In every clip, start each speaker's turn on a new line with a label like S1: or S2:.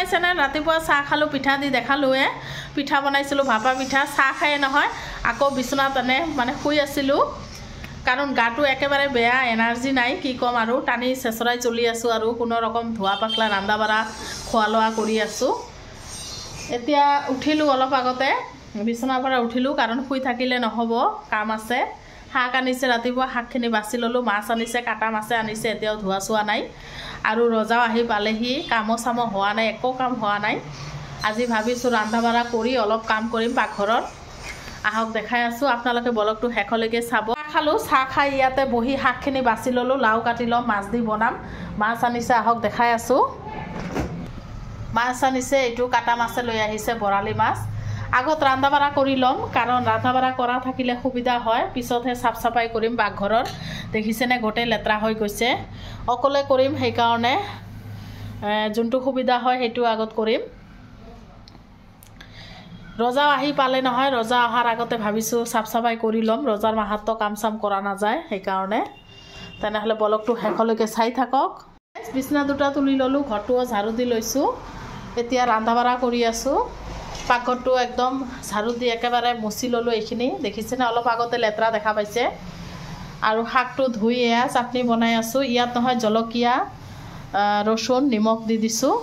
S1: পাইছেনে ৰাতিপুৱা চাহ খালোঁ পিঠা দি দেখালোঁৱে পিঠা বনাইছিলোঁ ভাপা পিঠা চাহ খায়ে নহয় আকৌ বিছনাত এনে মানে শুই আছিলোঁ কাৰণ গাটো একেবাৰে বেয়া এনাৰ্জি নাই কি ক'ম আৰু টানি চেচৰাই চলি আছোঁ আৰু কোনো ৰকম ধোৱা পাখলা ৰান্ধা বাঢ়া খোৱা লোৱা কৰি আছোঁ এতিয়া উঠিলোঁ অলপ আগতে বিছনাৰ পৰা উঠিলোঁ কাৰণ শুই থাকিলে নহ'ব কাম আছে শাক আনিছে ৰাতিপুৱা শাকখিনি বাছি ল'লোঁ মাছ আনিছে কাটা মাছে আনিছে এতিয়াও ধোৱা চোৱা নাই আৰু ৰজাও আহি পালেহি কামো চামো হোৱা নাই একো কাম হোৱা নাই আজি ভাবিছোঁ ৰান্ধা বাঢ়া কৰি অলপ কাম কৰিম পাকঘৰত আহক দেখাই আছোঁ আপোনালোকে ব্লগটো শেষলৈকে চাব খালোঁ চাহ খাই ইয়াতে বহি শাকখিনি বাছি ল'লোঁ লাও কাটি ল'ম মাছ দি বনাম মাছ আনিছে আহক দেখাই আছোঁ মাছ আনিছে এইটো কাটা মাছে লৈ আহিছে বৰালি মাছ আগত ৰান্ধা বাঢ়া কৰি ল'ম কাৰণ ৰান্ধা বাঢ়া কৰা থাকিলে সুবিধা হয় পিছতহে চাফ চাফাই কৰিম পাকঘৰত দেখিছেনে গোটেই লেতেৰা হৈ গৈছে অকলে কৰিম সেইকাৰণে যোনটো সুবিধা হয় সেইটো আগত কৰিম ৰজা আহি পালে নহয় ৰজা অহাৰ আগতে ভাবিছোঁ চাফ চাফাই কৰি ল'ম ৰজাৰ মাহাতো কাম চাম কৰা নাযায় সেইকাৰণে তেনেহ'লে ব্লগটো শেষলৈকে চাই থাকক বিছনা দুটা তুলি ল'লোঁ ঘৰটোও ঝাৰু দি লৈছোঁ এতিয়া ৰান্ধা বাঢ়া কৰি আছোঁ পাকঘৰটো একদম ঝাৰু দি একেবাৰে মুচি ল'লোঁ এইখিনি দেখিছেনে অলপ আগতে লেতেৰা দেখা পাইছে আৰু শাকটো ধুই এয়া চাটনি বনাই আছোঁ ইয়াত নহয় জলকীয়া ৰচুন নিমখ দি দিছোঁ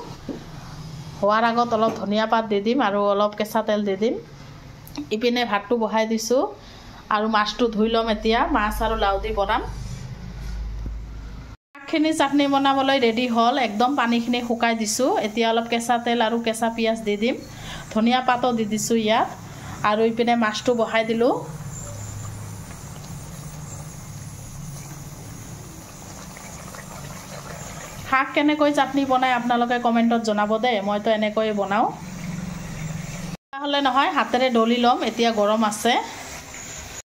S1: হোৱাৰ আগত অলপ ধনিয়া পাত দি দিম আৰু অলপ কেঁচা তেল দি দিম ইপিনে ভাতটো বহাই দিছোঁ আৰু মাছটো ধুই ল'ম এতিয়া মাছ আৰু লাও দি বনাম শাকখিনি চাটনি বনাবলৈ ৰেডি হ'ল একদম পানীখিনি শুকাই দিছোঁ এতিয়া অলপ কেঁচা তেল আৰু কেঁচা পিঁয়াজ দি দিম ধনিয়া পাতো দি দিছোঁ ইয়াত আৰু ইপিনে মাছটো বহাই দিলোঁ শাক কেনেকৈ চাটনি বনাই আপোনালোকে কমেণ্টত জনাব দেই মইতো এনেকৈ বনাওঁ তাহলে নহয় হাতেৰে ডলি ল'ম এতিয়া গৰম আছে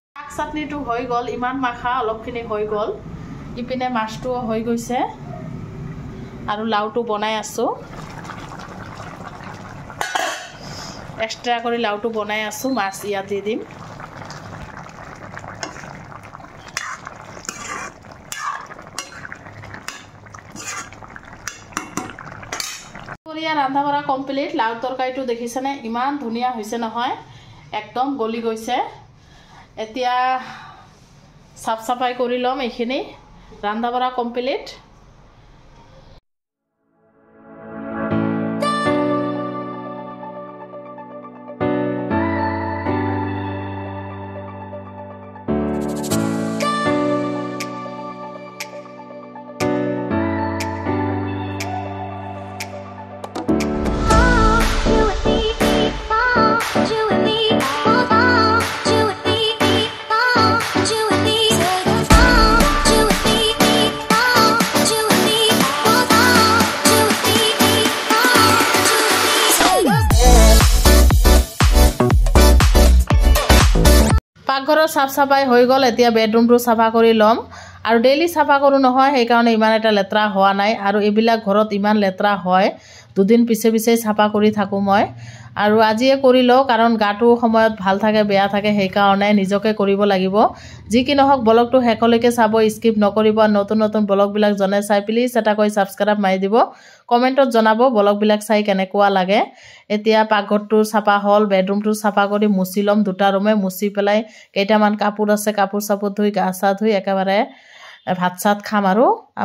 S1: শাক চাটনিটো হৈ গ'ল ইমান মাখা অলপখিনি হৈ গ'ল ইপিনে মাছটোও হৈ গৈছে আৰু লাওটো বনাই আছোঁ এক্সট্ৰা কৰি লাওটো বনাই আছোঁ মাছ ইয়াত দি দিম ৰান্ধা বাঢ়া কমপ্লিট লাও তৰকাৰীটো দেখিছেনে ইমান ধুনীয়া হৈছে নহয় একদম গলি গৈছে এতিয়া চাফ চাফাই কৰি ল'ম এইখিনি ৰান্ধা বাঢ়া কমপ্লিট পাকঘৰৰ চাফ চাফাই হৈ গ'ল এতিয়া বেডৰুমটো চাফা কৰি ল'ম আৰু ডেইলি চাফা কৰোঁ নহয় সেইকাৰণে ইমান এটা লেতেৰা হোৱা নাই আৰু এইবিলাক ঘৰত ইমান লেতেৰা হয় দুদিন পিছে পিছে চাফা কৰি থাকোঁ মই আৰু আজিয়ে কৰি লওঁ কাৰণ গাটো সময়ত ভাল থাকে বেয়া থাকে সেইকাৰণে নিজকে কৰিব লাগিব যি কি নহওক ব্লগটো শেষলৈকে চাব স্কিপ নকৰিব নতুন নতুন ব্লগবিলাক জনে চাই প্লিজ এটা কৈ ছাবস্ক্ৰাইব মাৰি দিব কমেণ্টত জনাব ব্লগবিলাক চাই কেনেকুৱা লাগে এতিয়া পাকঘৰটো চাফা হ'ল বেডৰুমটো চাফা কৰি মুচি ল'ম দুটা ৰুমে মুচি পেলাই কেইটামান কাপোৰ আছে কাপোৰ চাপোৰ ধুই গা চা ধুই একেবাৰে ভাত চাত খাম আৰু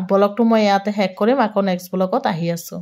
S1: ব্লগটো মই ইয়াতে শেষ কৰিম আকৌ নেক্সট ব্লগত আহি আছোঁ